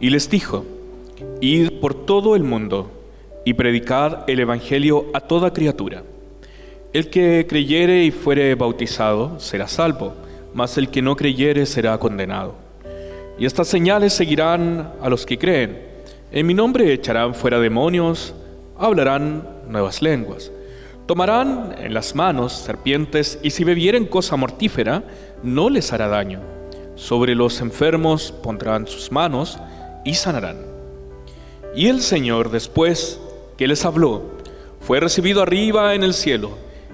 y les dijo: Id por todo el mundo y predicad el evangelio a toda criatura. El que creyere y fuere bautizado será salvo, mas el que no creyere será condenado. Y estas señales seguirán a los que creen: en mi nombre echarán fuera demonios, hablarán nuevas lenguas, tomarán en las manos serpientes, y si bebieren cosa mortífera, no les hará daño. Sobre los enfermos pondrán sus manos y sanarán. Y el Señor, después que les habló, fue recibido arriba en el cielo,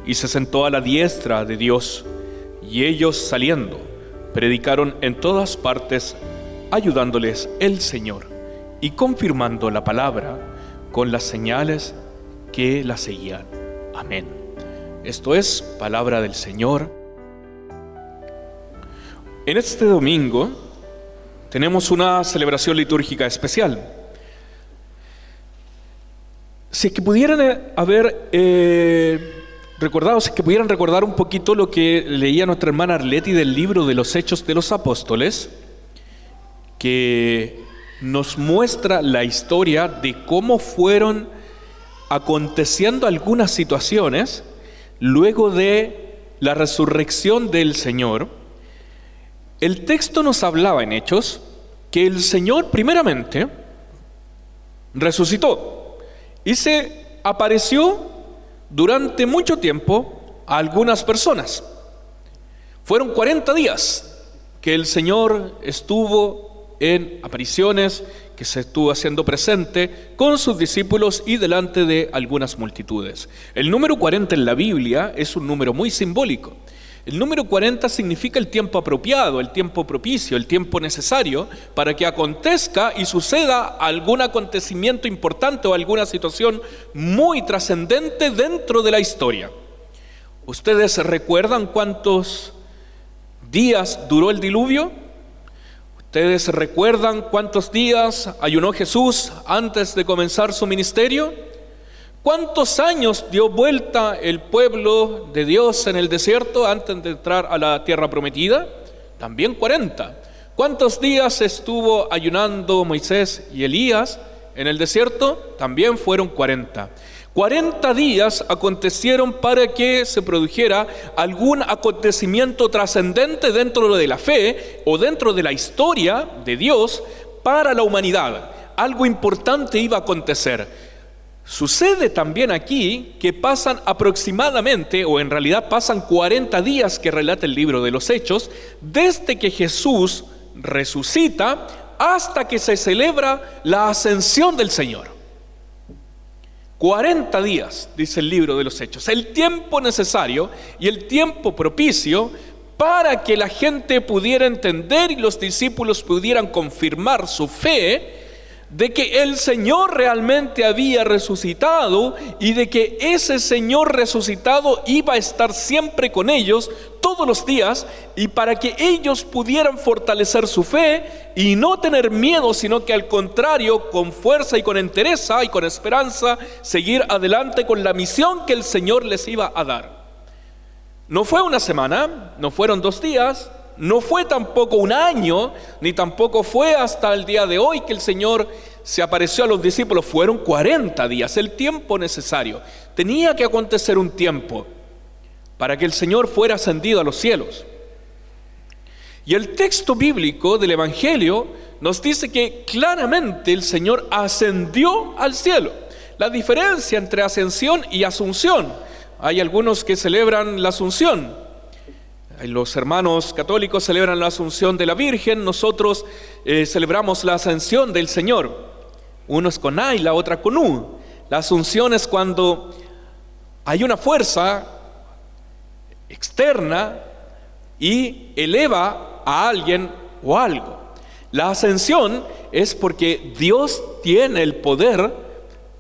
y se sentó a la diestra de Dios. Y ellos, saliendo, predicaron en todas partes, ayudándoles el Señor y confirmando la palabra con las señales que la seguían. Amén. Esto es palabra del Señor. En este domingo tenemos una celebración litúrgica especial. Si es que pudieran recordar un poquito lo que leía nuestra hermana Arleti del libro de los Hechos de los Apóstoles, que nos muestra la historia de cómo fueron aconteciendo algunas situaciones luego de la resurrección del Señor. El texto nos hablaba en Hechos que el Señor primeramente resucitó y se apareció durante mucho tiempo a algunas personas. Fueron 40 días que el Señor estuvo en apariciones, que se estuvo haciendo presente con sus discípulos y delante de algunas multitudes. El número 40 en la Biblia es un número muy simbólico. El número 40 significa el tiempo apropiado, el tiempo propicio, el tiempo necesario para que acontezca y suceda algún acontecimiento importante o alguna situación muy trascendente dentro de la historia. ¿Ustedes recuerdan cuántos días duró el diluvio? ¿Ustedes recuerdan cuántos días ayunó Jesús antes de comenzar su ministerio? ¿Cuántos años dio vuelta el pueblo de Dios en el desierto antes de entrar a la tierra prometida? También 40. ¿Cuántos días estuvo ayunando Moisés y Elías en el desierto? También fueron 40. 40 días acontecieron para que se produjera algún acontecimiento trascendente dentro de la fe o dentro de la historia de Dios para la humanidad. Algo importante iba a acontecer. Sucede también aquí que pasan aproximadamente, o en realidad pasan 40 días que relata el libro de los Hechos, desde que Jesús resucita hasta que se celebra la ascensión del Señor. 40 días, dice el libro de los Hechos, el tiempo necesario y el tiempo propicio para que la gente pudiera entender y los discípulos pudieran confirmar su fe de que el Señor realmente había resucitado y de que ese Señor resucitado iba a estar siempre con ellos todos los días, y para que ellos pudieran fortalecer su fe y no tener miedo, sino que al contrario, con fuerza y con entereza y con esperanza, seguir adelante con la misión que el Señor les iba a dar. No fue una semana, no fueron 2 días, no fue tampoco un año, ni tampoco fue hasta el día de hoy que el Señor se apareció a los discípulos. Fueron 40 días, el tiempo necesario. Tenía que acontecer un tiempo para que el Señor fuera ascendido a los cielos. Y el texto bíblico del Evangelio nos dice que claramente el Señor ascendió al cielo. La diferencia entre ascensión y asunción: hay algunos que celebran la asunción. Los hermanos católicos celebran la asunción de la Virgen, nosotros celebramos la ascensión del Señor. Uno es con A y la otra con U. La asunción es cuando hay una fuerza externa y eleva a alguien o algo. La ascensión es porque Dios tiene el poder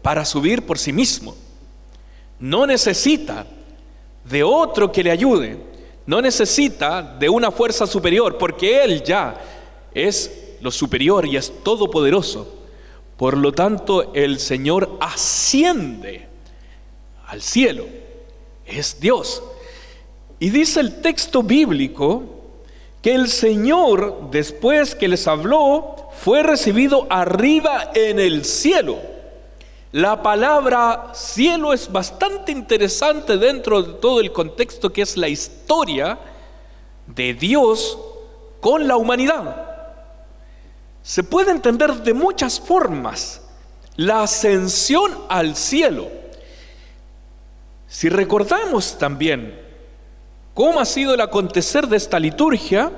para subir por sí mismo. No necesita de otro que le ayude. No necesita de una fuerza superior, porque Él ya es lo superior y es todopoderoso. Por lo tanto, el Señor asciende al cielo. Es Dios. Y dice el texto bíblico que el Señor, después que les habló, fue recibido arriba en el cielo. La palabra cielo es bastante interesante dentro de todo el contexto que es la historia de Dios con la humanidad. Se puede entender de muchas formas la ascensión al cielo. Si recordamos también cómo ha sido el acontecer de esta liturgia,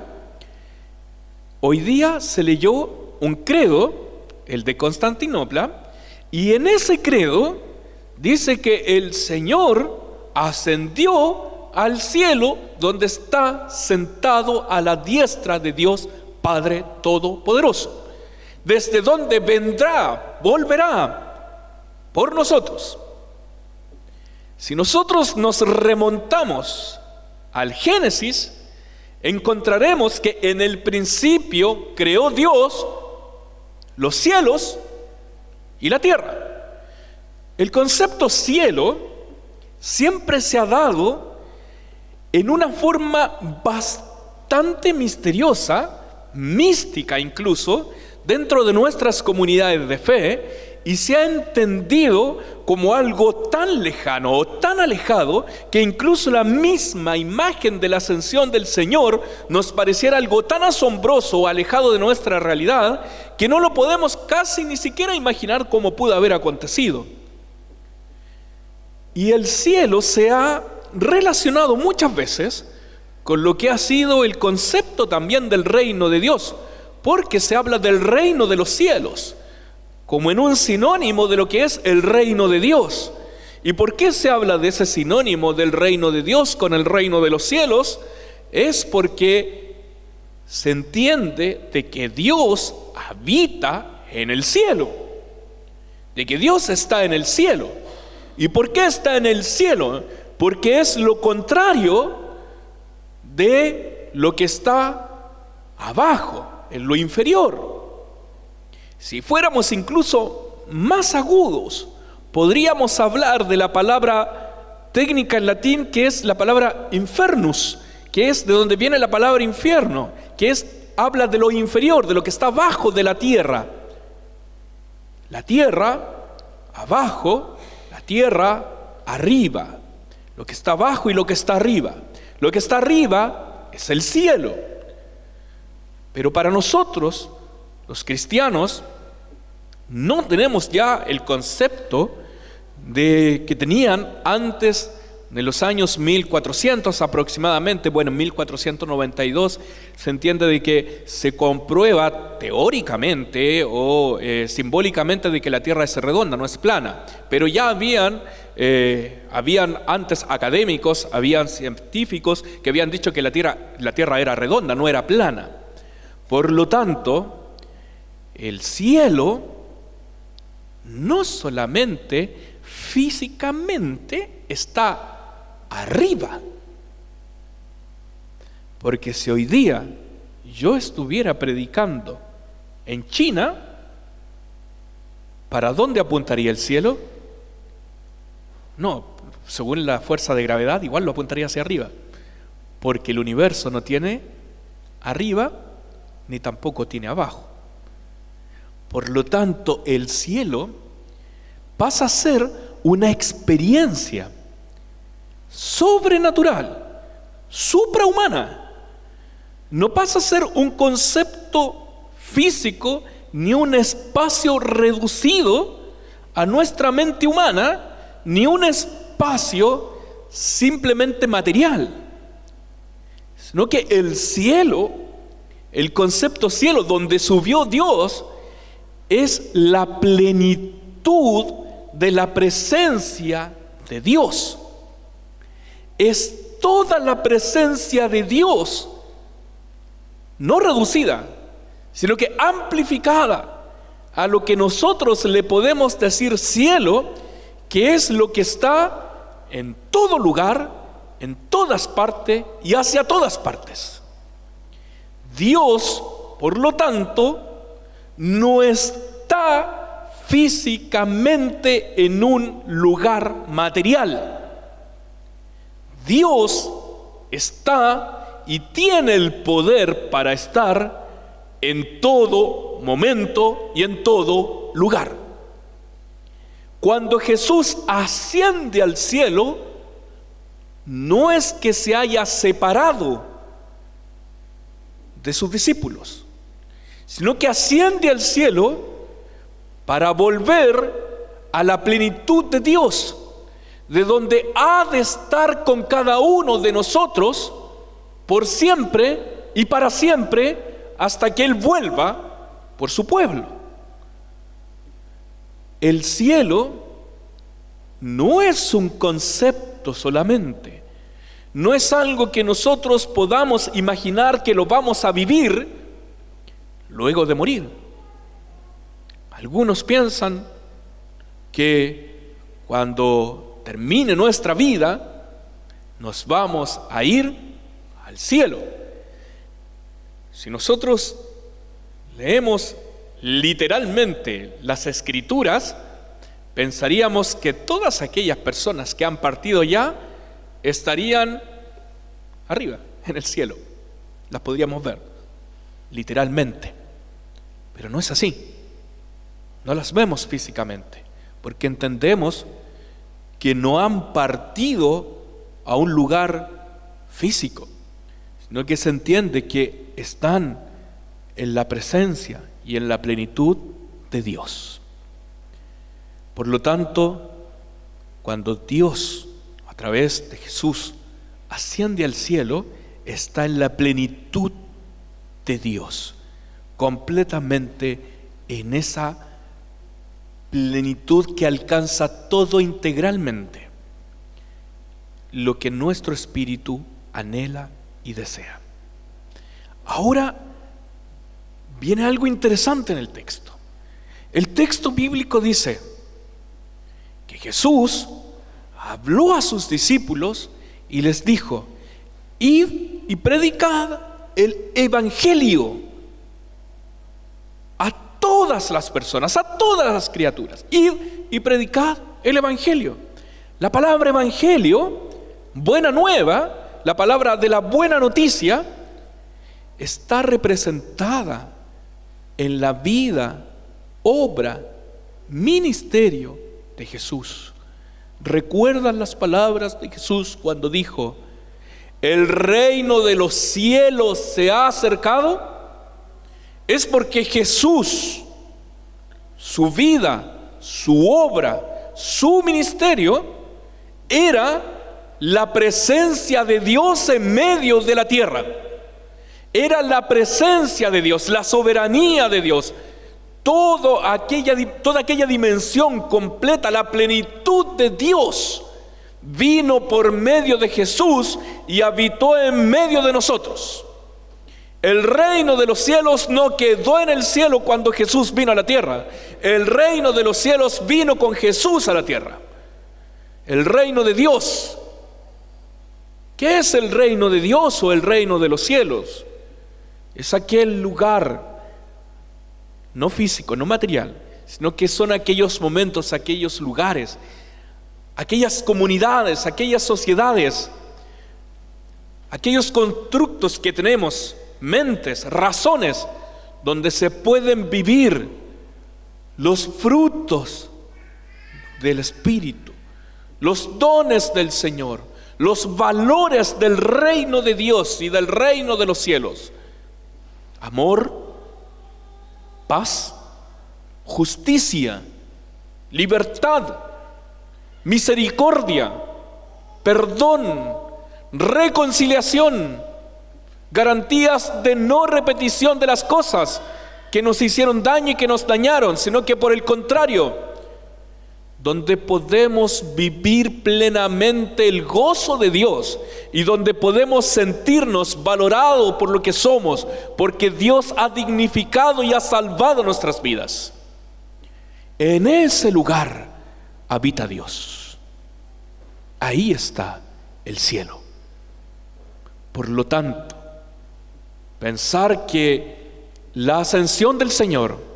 hoy día se leyó un credo, el de Constantinopla, y en ese credo dice que el Señor ascendió al cielo, donde está sentado a la diestra de Dios Padre Todopoderoso, desde donde volverá por nosotros. Si nosotros nos remontamos al Génesis, encontraremos que en el principio creó Dios los cielos y la tierra. El concepto cielo siempre se ha dado en una forma bastante misteriosa, mística incluso, dentro de nuestras comunidades de fe, y se ha entendido como algo tan lejano o tan alejado que incluso la misma imagen de la ascensión del Señor nos pareciera algo tan asombroso o alejado de nuestra realidad que no lo podemos casi ni siquiera imaginar cómo pudo haber acontecido. Y el cielo se ha relacionado muchas veces con lo que ha sido el concepto también del reino de Dios, porque se habla del reino de los cielos como en un sinónimo de lo que es el reino de Dios. ¿Y por qué se habla de ese sinónimo del reino de Dios con el reino de los cielos? Es porque se entiende de que Dios habita en el cielo, de que Dios está en el cielo. ¿Y por qué está en el cielo? Porque es lo contrario de lo que está abajo, en lo inferior. Si fuéramos incluso más agudos, podríamos hablar de la palabra técnica en latín que es la palabra infernus, que es de donde viene la palabra infierno, que habla de lo inferior, de lo que está abajo de la tierra. La tierra abajo, la tierra arriba, lo que está abajo y lo que está arriba. Lo que está arriba es el cielo. Pero para nosotros, los cristianos, no tenemos ya el concepto de que tenían antes de los años 1400 aproximadamente. Bueno, en 1492 se entiende de que se comprueba teóricamente o simbólicamente de que la Tierra es redonda, no es plana. Pero ya habían antes académicos, habían científicos que habían dicho que la Tierra era redonda, no era plana. Por lo tanto, el cielo no solamente físicamente está arriba, porque si hoy día yo estuviera predicando en China, ¿para dónde apuntaría el cielo? No, según la fuerza de gravedad, igual lo apuntaría hacia arriba, porque el universo no tiene arriba ni tampoco tiene abajo. Por lo tanto, el cielo pasa a ser una experiencia sobrenatural, suprahumana. No pasa a ser un concepto físico ni un espacio reducido a nuestra mente humana, ni un espacio simplemente material, sino que el cielo, el concepto cielo, donde subió Dios, es la plenitud de la presencia de Dios. Es toda la presencia de Dios, no reducida, sino que amplificada a lo que nosotros le podemos decir cielo, que es lo que está en todo lugar, en todas partes y hacia todas partes. Dios, por lo tanto, no está físicamente en un lugar material. Dios está y tiene el poder para estar en todo momento y en todo lugar. Cuando Jesús asciende al cielo, no es que se haya separado de sus discípulos, sino que asciende al cielo para volver a la plenitud de Dios, de donde ha de estar con cada uno de nosotros por siempre y para siempre, hasta que Él vuelva por su pueblo. El cielo no es un concepto solamente, no es algo que nosotros podamos imaginar que lo vamos a vivir luego de morir. Algunos piensan que cuando termine nuestra vida nos vamos a ir al cielo. Si nosotros leemos literalmente las Escrituras, pensaríamos que todas aquellas personas que han partido ya estarían arriba, en el cielo. Las podríamos ver literalmente, pero no es así. No las vemos físicamente, porque entendemos que no han partido a un lugar físico, sino que se entiende que están en la presencia y en la plenitud de Dios. Por lo tanto, cuando Dios, a través de Jesús, asciende al cielo, está en la plenitud de Dios, completamente en esa plenitud que alcanza todo integralmente, lo que nuestro espíritu anhela y desea. Ahora viene algo interesante en el texto. El texto bíblico dice que Jesús habló a sus discípulos y les dijo: id y predicad el evangelio a todas las personas, a todas las criaturas. Id y predicad el evangelio. La palabra evangelio, buena nueva, la palabra de la buena noticia, está representada en la vida, obra, ministerio de Jesús. ¿Recuerdan las palabras de Jesús cuando dijo: el reino de los cielos se ha acercado? Es porque Jesús, su vida, su obra, su ministerio, era la presencia de Dios en medio de la tierra. Era la presencia de Dios, la soberanía de Dios, toda aquella dimensión completa, la plenitud de Dios vino por medio de Jesús y habitó en medio de nosotros. El reino de los cielos no quedó en el cielo cuando Jesús vino a la tierra. El reino de los cielos vino con Jesús a la tierra. El reino de Dios. ¿Qué es el reino de Dios o el reino de los cielos? Es aquel lugar, no físico, no material, sino que son aquellos momentos, aquellos lugares, aquellas comunidades, aquellas sociedades, aquellos constructos que tenemos, mentes, razones, donde se pueden vivir los frutos del Espíritu, los dones del Señor, los valores del reino de Dios y del reino de los cielos. Amor, paz, justicia, libertad, misericordia, perdón, reconciliación, garantías de no repetición de las cosas que nos hicieron daño y que nos dañaron, sino que por el contrario, donde podemos vivir plenamente el gozo de Dios y donde podemos sentirnos valorados por lo que somos, porque Dios ha dignificado y ha salvado nuestras vidas. En ese lugar habita Dios. Ahí está el cielo. Por lo tanto, pensar que la ascensión del Señor,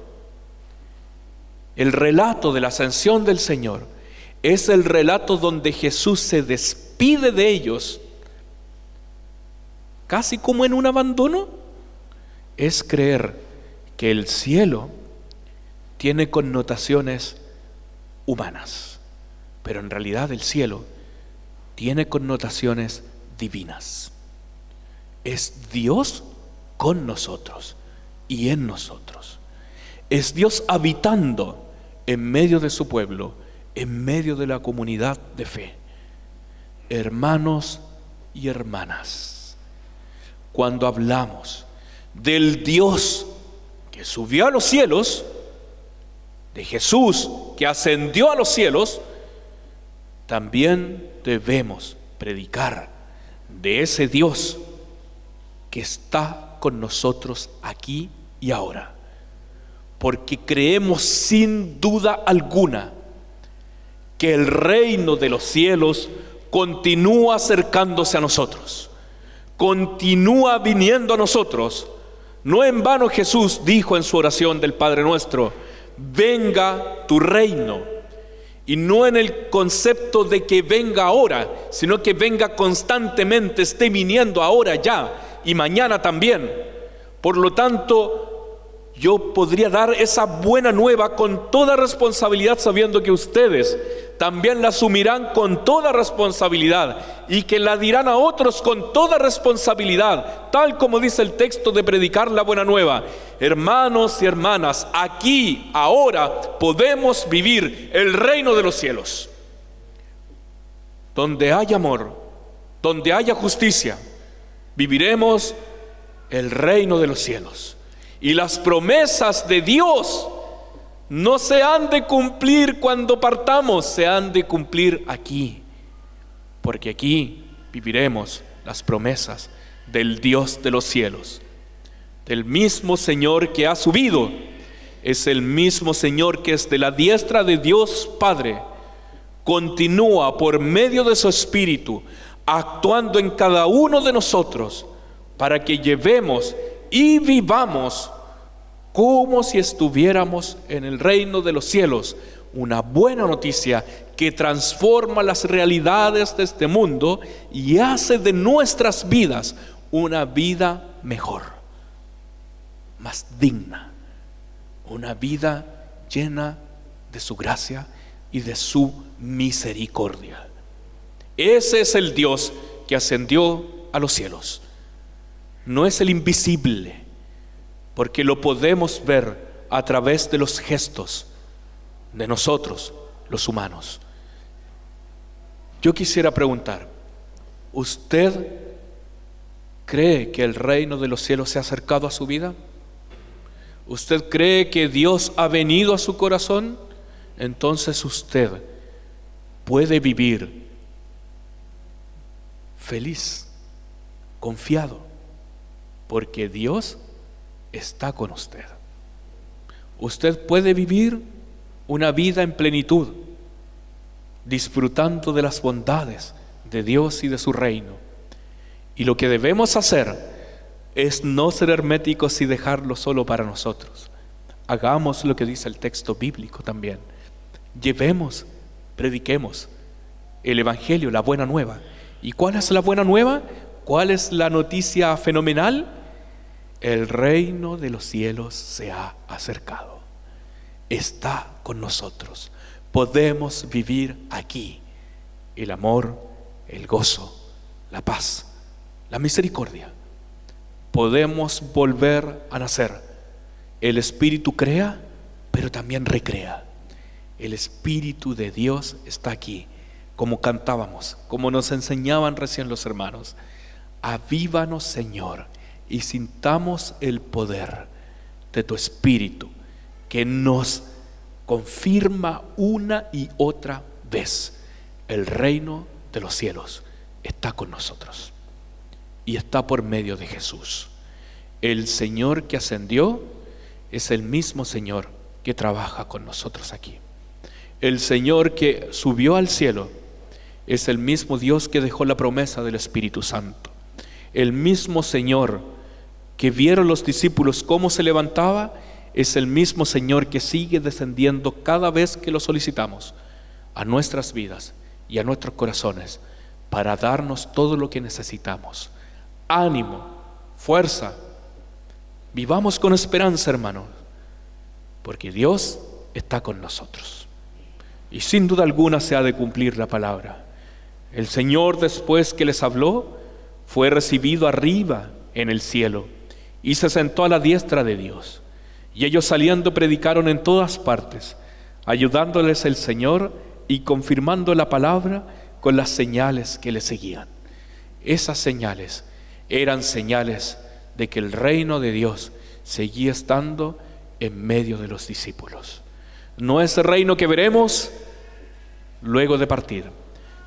el relato de la ascensión del Señor, es el relato donde Jesús se despide de ellos, casi como en un abandono, es creer que el cielo tiene connotaciones humanas, pero en realidad el cielo tiene connotaciones divinas. Es Dios con nosotros y en nosotros. Es Dios habitando en medio de su pueblo, en medio de la comunidad de fe. Hermanos y hermanas, cuando hablamos del Dios que subió a los cielos, de Jesús que ascendió a los cielos, también debemos predicar de ese Dios que está con nosotros aquí y ahora, porque creemos sin duda alguna que el reino de los cielos continúa acercándose a nosotros, continúa viniendo a nosotros. No en vano Jesús dijo en su oración del Padre Nuestro: venga tu reino, y no en el concepto de que venga ahora, sino que venga constantemente, esté viniendo ahora ya y mañana también. Por lo tanto, yo podría dar esa buena nueva con toda responsabilidad, sabiendo que ustedes también la asumirán con toda responsabilidad y que la dirán a otros con toda responsabilidad, tal como dice el texto de predicar la buena nueva. Hermanos y hermanas, aquí, ahora, podemos vivir el reino de los cielos. Donde haya amor, donde haya justicia, viviremos el reino de los cielos. Y las promesas de Dios no se han de cumplir cuando partamos, se han de cumplir aquí, porque aquí viviremos las promesas del Dios de los cielos, del mismo Señor que ha subido. Es el mismo Señor que es de la diestra de Dios Padre, continúa por medio de su Espíritu actuando en cada uno de nosotros para que llevemos y vivamos como si estuviéramos en el reino de los cielos, una buena noticia que transforma las realidades de este mundo y hace de nuestras vidas una vida mejor, más digna, una vida llena de su gracia y de su misericordia. Ese es el Dios que ascendió a los cielos. No es el invisible, porque lo podemos ver a través de los gestos de nosotros, los humanos. Yo quisiera preguntar, ¿usted cree que el reino de los cielos se ha acercado a su vida? ¿Usted cree que Dios ha venido a su corazón? Entonces usted puede vivir feliz, confiado, porque Dios está con usted. Usted puede vivir una vida en plenitud, disfrutando de las bondades de Dios y de su reino. Y lo que debemos hacer es no ser herméticos y dejarlo solo para nosotros. Hagamos lo que dice el texto bíblico también. Llevemos, prediquemos el Evangelio, la buena nueva. ¿Y cuál es la buena nueva? ¿Cuál es la noticia fenomenal? El reino de los cielos se ha acercado. Está con nosotros. Podemos vivir aquí el amor, el gozo, la paz, la misericordia. Podemos volver a nacer. El Espíritu crea, pero también recrea. El Espíritu de Dios está aquí, como cantábamos, como nos enseñaban recién los hermanos. Avívanos, Señor, y sintamos el poder de tu Espíritu, que nos confirma una y otra vez: el reino de los cielos está con nosotros y está por medio de Jesús. El Señor que ascendió es el mismo Señor que trabaja con nosotros aquí. El Señor que subió al cielo es el mismo Dios que dejó la promesa del Espíritu Santo. El mismo Señor que vieron los discípulos cómo se levantaba es el mismo Señor que sigue descendiendo cada vez que lo solicitamos a nuestras vidas y a nuestros corazones para darnos todo lo que necesitamos. Ánimo, fuerza, Vivamos con esperanza, hermanos, porque Dios está con nosotros. Y sin duda alguna se ha de cumplir la palabra. El Señor, después que les habló, fue recibido arriba en el cielo y se sentó a la diestra de Dios. Y ellos saliendo predicaron en todas partes, ayudándoles el Señor y confirmando la palabra con las señales que le seguían. Esas señales eran señales de que el reino de Dios seguía estando en medio de los discípulos. No ese reino que veremos luego de partir,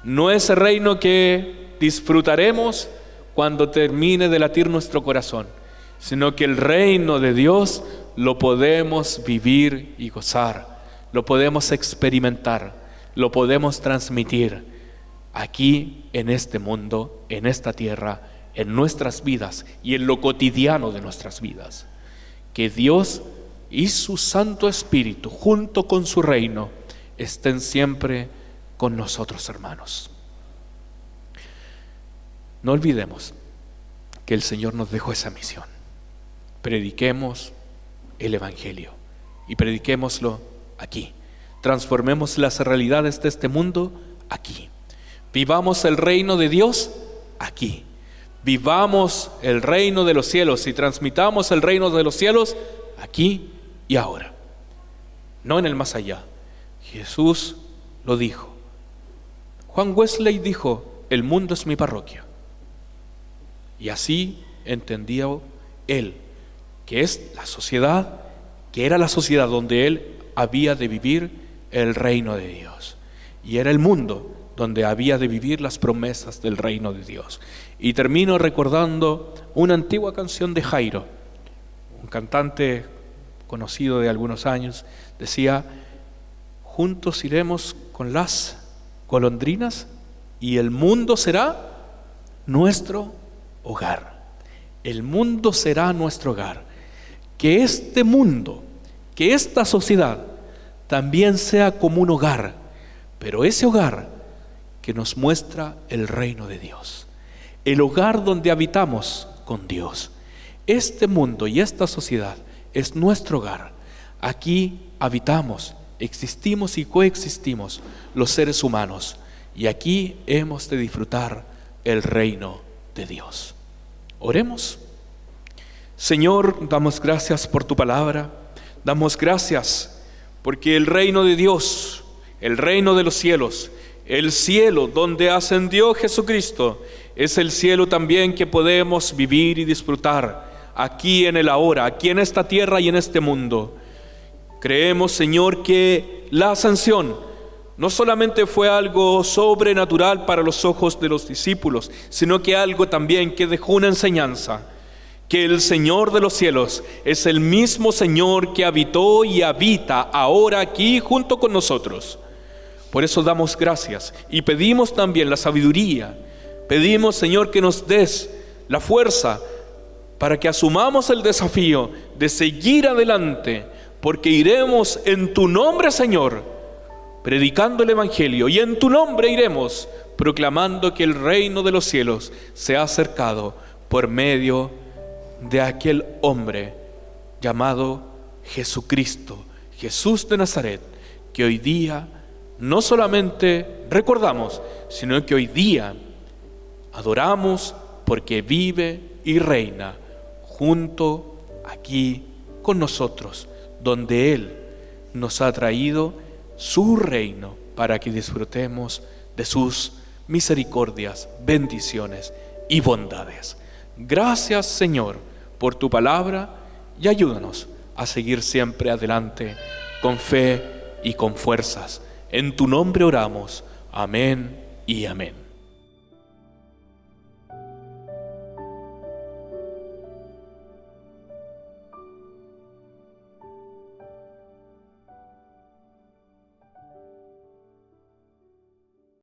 no ese reino que disfrutaremos cuando termine de latir nuestro corazón, sino que el reino de Dios lo podemos vivir y gozar, lo podemos experimentar, lo podemos transmitir aquí en este mundo, en esta tierra, en nuestras vidas y en lo cotidiano de nuestras vidas. Que Dios y su Santo Espíritu, junto con su reino, estén siempre con nosotros, hermanos. No olvidemos que el Señor nos dejó esa misión. Prediquemos el Evangelio y prediquémoslo aquí. Transformemos las realidades de este mundo aquí. Vivamos el reino de Dios aquí. Vivamos el reino de los cielos y transmitamos el reino de los cielos aquí y ahora, no en el más allá. Jesús lo dijo. Juan Wesley dijo: el mundo es mi parroquia. Y así entendía él que es la sociedad, que era la sociedad donde él había de vivir el reino de Dios, y era el mundo donde había de vivir las promesas del reino de Dios. Y termino recordando una antigua canción de Jairo, un cantante conocido de algunos años. Decía: juntos iremos con las golondrinas y el mundo será nuestro hogar. El mundo será nuestro hogar. Que este mundo, que esta sociedad también sea como un hogar, pero ese hogar que nos muestra el reino de Dios, el hogar donde habitamos con Dios. Este mundo y esta sociedad es nuestro hogar. Aquí habitamos, existimos y coexistimos los seres humanos, y aquí hemos de disfrutar el reino de Dios. Oremos. Señor, damos gracias por tu palabra, damos gracias porque el reino de Dios, el reino de los cielos, el cielo donde ascendió Jesucristo, es el cielo también que podemos vivir y disfrutar aquí en el ahora, aquí en esta tierra y en este mundo. Creemos, Señor, que la ascensión no solamente fue algo sobrenatural para los ojos de los discípulos, sino que algo también que dejó una enseñanza, que el Señor de los cielos es el mismo Señor que habitó y habita ahora aquí junto con nosotros. Por eso damos gracias y pedimos también la sabiduría. Pedimos, Señor, que nos des la fuerza para que asumamos el desafío de seguir adelante, porque iremos en tu nombre, Señor, predicando el Evangelio, y en tu nombre iremos proclamando que el reino de los cielos se ha acercado por medio de aquel hombre llamado Jesucristo, Jesús de Nazaret, que hoy día no solamente recordamos, sino que hoy día adoramos porque vive y reina junto aquí con nosotros, donde Él nos ha traído su reino para que disfrutemos de sus misericordias, bendiciones y bondades. Gracias, Señor, por tu palabra, y ayúdanos a seguir siempre adelante con fe y con fuerzas. En tu nombre oramos. Amén y amén.